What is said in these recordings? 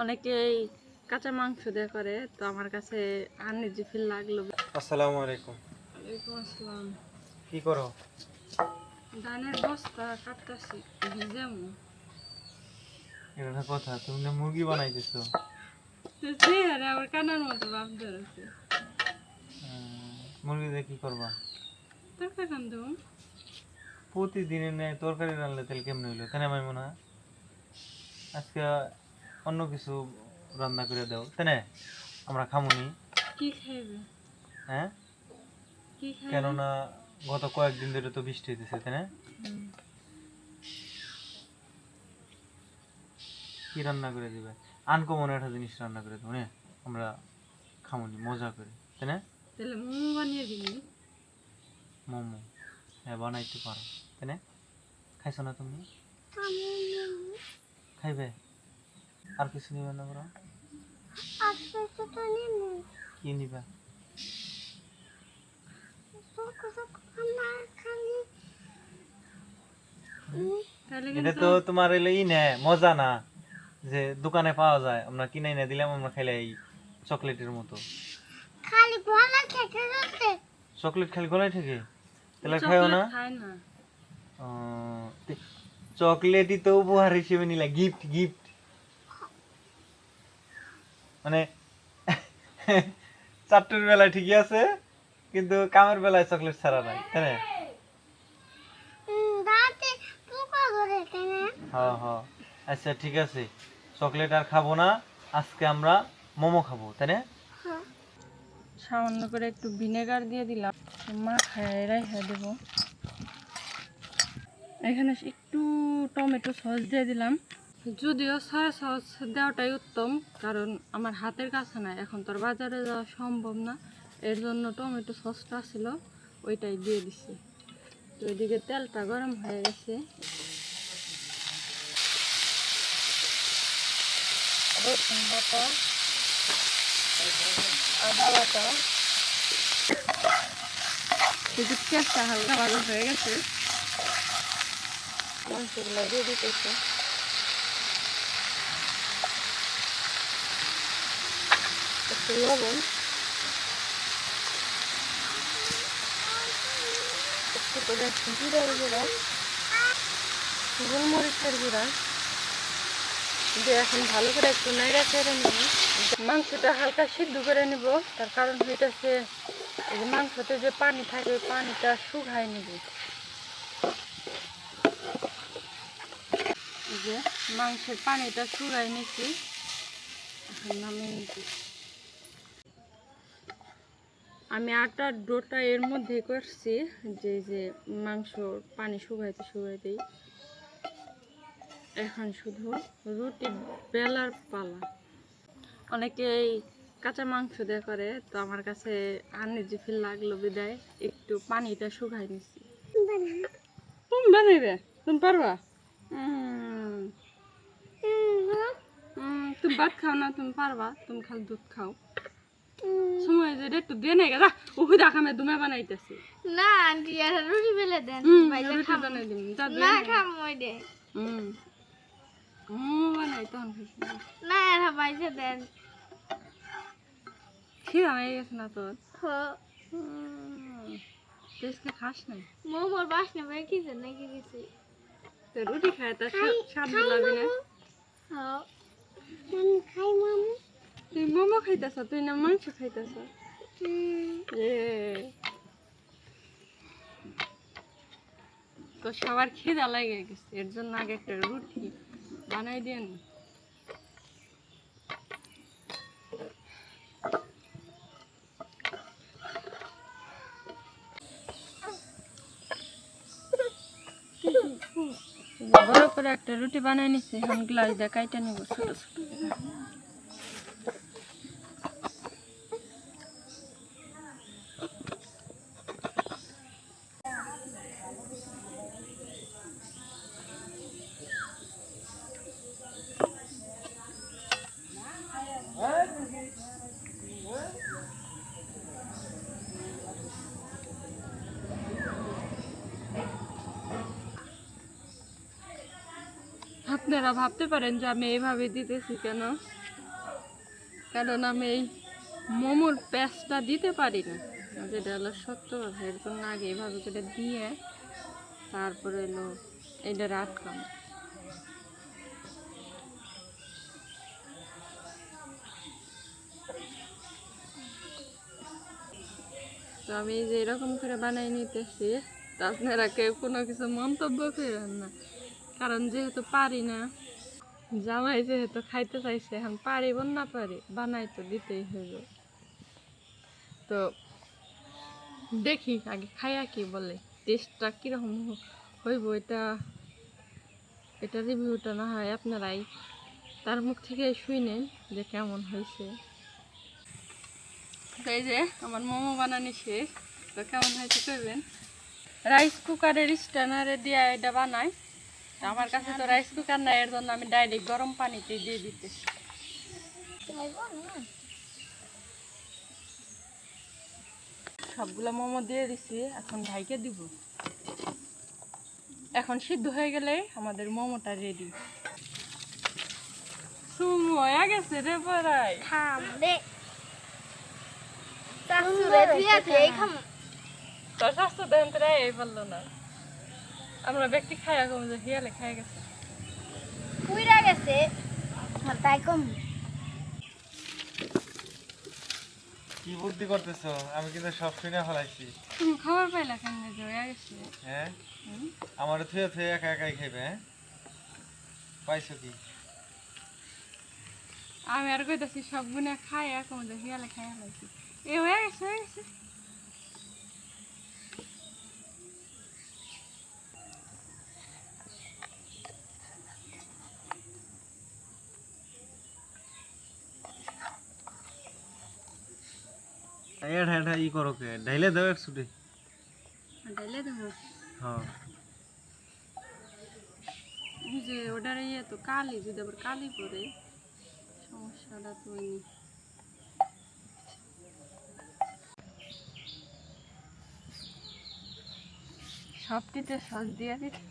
অনেকেই কাঁচা মাংস দিয়ে করে, তো আমার কাছে আনইজি ফিল লাগলো। আসসালামু আলাইকুম। ওয়ালাইকুম আসসালাম। কি করো? ধানের বস্তা কাটতাছি, ভিজামু। এটা কথা, তুমি না মুরগি বানাইতেছো? তো চেহারা আমার কানার মতো ভাব ধরেছে। মুরগি দিয়ে কি করবা? তরকারি রান্ধব। প্রতিদিনের ন্যায় তরকারি রান্নলে তেল কেমনে হইলো, তাই না মাইমুনা? আজকে অন্য কিছু রান্না করে দাও, তাই না? আমরা খামুনি। কি খাইবে? হ্যাঁ, কি খাইবে? কেননা গত কয়েকদিন ধরে তো বৃষ্টি হইতেছে, তাই না? কি রান্না করে দিবে? আনকমন একটা জিনিস রান্না করে দেবো, হ্যাঁ? আমরা খামুনি মজা করে, তাই না? তাহলে মোমো বানিয়ে দিবি। মোমো? হ্যাঁ, বানাইতে পারো, তাই না? খাইছো না তুমি? খাইবে? আর কিছু নিবে না বড়? কি নিবা? তাহলে এটা কিন্তু তো তোমার এলো ই না, মজা না যে দোকানে পাওয়া যায়, আমরা কিনে এনে দিলাম, আমরা খাইলে এই চকলেটের মতো। খালি গলা খেতে যাচ্ছে। চকলেট খালি গলায় থেকে তাহলে খাইও চকলেট না? খায় না। চকলেটই তো উপহার হিসেবে নিলা, গিফট গিফট। মানে চারটের বেলায় ঠিকই আছে, কিন্তু কামের বেলায় চকলেট ছাড়া নাই, তাই না? দাঁতে পোকা ধরেছে না? হ্যাঁ হ্যাঁ, আচ্ছা ঠিক আছে, চকলেট আর খাবো না, আজকে আমরা মোমো খাবো, তাই না? সামান্য করে একটু ভিনেগার দিয়ে দিলাম, মাখায় রেখে দেবো। এখানে একটু টমেটো সস দিয়ে দিলাম। যদিও সয়া সস দেওয়াটাই উত্তম, কারণ আমার হাতের কাছে নাই, এখন তো আর বাজারে যাওয়া সম্ভব না। এর জন্য টমেটো সসটা ছিল, ওইটাই দিয়ে দিছি। তো ওইদিকে তেলটা গরম হয়ে গেছে। রসুন বাটা, আদা বাটা, একটু পেঁয়াজটা হালকা ভালো হয়ে গেছে, মাংসগুলো দিয়ে দিতেছে। একটু লবণ, একটু করে একটু জিরার গুঁড়া, গোলমরিচের গুঁড়া দিয়ে এখন ভালো করে একটু নাড়া চেড়ে নেব। মাংসটা হালকা সিদ্ধ করে নেব, তার কারণ হইতেছে এই যে মাংসতে যে পানি থাকে ওই পানিটা শুকায় নেব। এই যে মাংসের পানিটা শুকায় নিচ্ছি, এখন নামিয়ে নিচ্ছি। আমি আটার ডোটা এর মধ্যে করছি, যে মাংস পানি শুকাইতে শুকাইতেই। এখন শুধু রুটি বেলার পালা। অনেকেই কাঁচা মাংস দিয়ে করে, তো আমার কাছে আনইজি ফিল লাগলো বিদায় একটু পানিটা শুকাই নিচ্ছি। তুমি বানাইবে? তুমি পারবা? তুমি ভাত খাও না, তুমি পারবা? তুমি খালি দুধ খাও। সময় যে একটু দিয়ে নাই গা, ওই দেখা আমি দুমে বানাইতেছি। না আন্টি আর রুটি বেলে দেন। ভাইজা রুটি খাবো। বানাই দিন। না খাবো ওই দে। বানাই তখন খুশি। না আর ভাইজা দেন। খিদা হয়ে গেছে না তোর? হো তুই খাস নাই? মোমোর বাসনা বের কি জান নাকি কিছু? তো রুটি খায় তার স্বাদ লাগবে না? হ্যাঁ আমি খাই মামু। তুই মোমো খাইতেছ, তুই না মাংস খাইতেছ? তো সবার খিদা লাগে গেছে, এর জন্য আগে একটা রুটি বানাই দেন। বড় করে একটা রুটি বানাই নিছি, এখন গ্লাস দিয়ে কাইটা নিব ছোট ছোট করে। আপনি আপনারা ভাবতে পারেন যে আমি এইভাবে দিতেছি কেন, কারণ আমি এই মোমোর পেস্টটা দিতে পারি না, যেটা হলো সত্য কথা। এর জন্য আগে এইভাবে করে দিয়ে তারপরে হলো এটা আটকানো। তো আমি এই যে এরকম করে বানাই নিতেছি, তো আপনারা কেউ কোনো কিছু মন্তব্য করেন না, কারণ যেহেতু পারি না, জামাই যেহেতু খাইতে চাইছে, এখন পারিব না পারি বানাই তো দিতেই হইবে। তো দেখি আগে খাইয়া কি বলে, টেস্টটা কীরকম হইব এটা রিভিউটা না হয় আপনারাই তার মুখ থেকে শুনেন যে কেমন হয়েছে। তো এই যে আমার মোমো বানানো শেষ, তো কেমন হয়েছে করবেন। রাইস কুকারের স্ট্যান্ডারে দিয়ে এটা বানাই, তো আমার কাছে তো রাইস কুকার নাই, এর জন্য আমি ডাইরেক্ট গরম পানিতে দিয়ে দিতেছি। সবগুলো মোমো দিয়ে দিছি, এখন ঢাইকে দিব। এখন সিদ্ধ হয়ে গেলে আমাদের মোমোটা রেডি। হয়ে গেছে রে পড়াই, থাম রে শাশুড়ে দিয়া খেয়ে খামু। তোর স্বাস্থ্য দেন তোরা এই পারলো না, আমরা ব্যক্তি খাইয়া কম যে হিয়ালে খাই গেছে। পুইরা গেছে আর তাই কম। কি বুদ্ধি করতেছো? আমি কিন্তু সব শুনে ফেলাইছি। তুমি খবর পাইলা কেন যে হয়ে গেছে? হ্যাঁ, আমার থুয়ে থুয়ে একা একাই খাইবে? হ্যাঁ, পাইছো কি? আমি আর কইতাছি সব গুনে খাইয়া কম যে হিয়ালে খাইয়া লাইছি। এ হয়ে গেছে হয়ে গেছে। এটা এটা ই করো কে? ঢাইলে দাও এক ছুটে। ডাইলে দেবো হ্যাঁ, যে ওটার ইয়ে তো কালি, যদি আবার কালি পরে সমস্যাটা তো নেই। সবটিতে সস দিয়ে দিচ্ছি,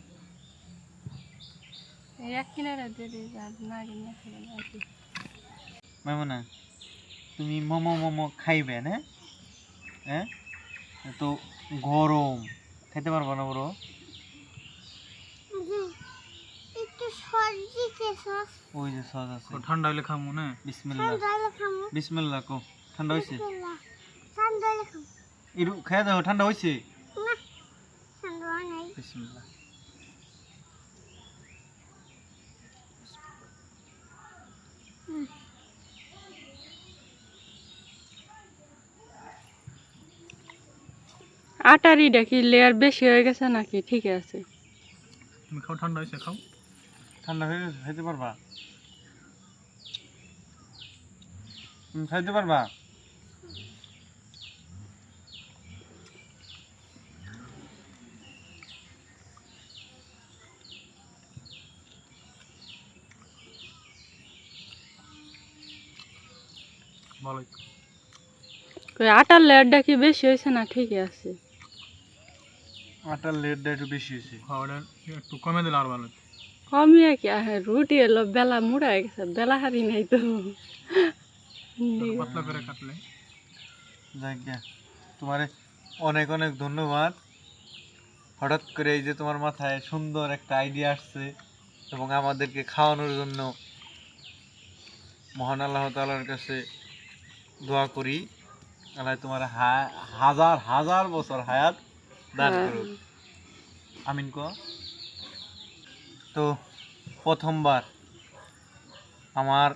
এই এক কিনারে দিয়ে দিই আর না কিনে খেলে আর কি। মামুনা, তুমি মোমো মোমো খাইবে না? হ্যাঁ, তো গরম খেতে পারবো না বড়। একটু সরজি কে সস ওই যে সস আছে। ঠান্ডা হইলে খামু না। বিসমিল্লাহ ঠান্ডা খামু। বিসমিল্লাহ কো। ঠান্ডা হইছে? ঠান্ডা খামু ইরু খাইয়া দাও, ঠান্ডা হইছে? না, ঠান্ডা নাই। বিসমিল্লাহ। আটারিটা কি লেয়ার বেশি হয়ে গেছে নাকি ঠিক আছে? তুমি খাও, ঠান্ডা হয়েছে খাও। ঠান্ডা হইতে পারবা? তুমি খাইতে পারবা? ভালো। কই আটার লেয়ারটা কি বেশি হয়েছে না ঠিক আছে? আটার লেটটা একটু বেশি হয়েছে। খাওয়াটা একটু কমে দিলে আর ভালো। কমিয়া কি রুটি এলো বেলা মুড়া হয়ে গেছে, বেলা হারি নাই তো। পাতলা করে কাটলে। যাক গে, তোমার অনেক অনেক ধন্যবাদ। হঠাৎ করে এই যে তোমার মাথায় সুন্দর একটা আইডিয়া আসছে এবং আমাদেরকে খাওয়ানোর জন্য মহান আল্লাহ তাআলার কাছে দোয়া করি, আল্লাহ তোমার হাজার হাজার বছর হায়াত দান করুক। আমিন কো। তো প্রথমবার আমার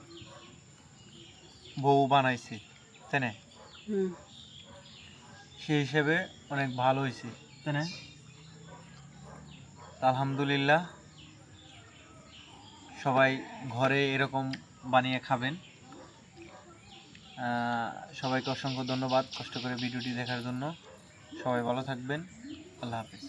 বউ বানাইছে, তাই না? হুম। সেই হিসেবে অনেক ভালো হয়েছে, তাই না? আলহামদুলিল্লাহ, সবাই ঘরে এরকম বানিয়ে খাবেন। সবাইকে অসংখ্য ধন্যবাদ কষ্ট করে ভিডিওটি দেখার জন্য। সবাই ভালো থাকবেন। আল্লাহ হাফেজ।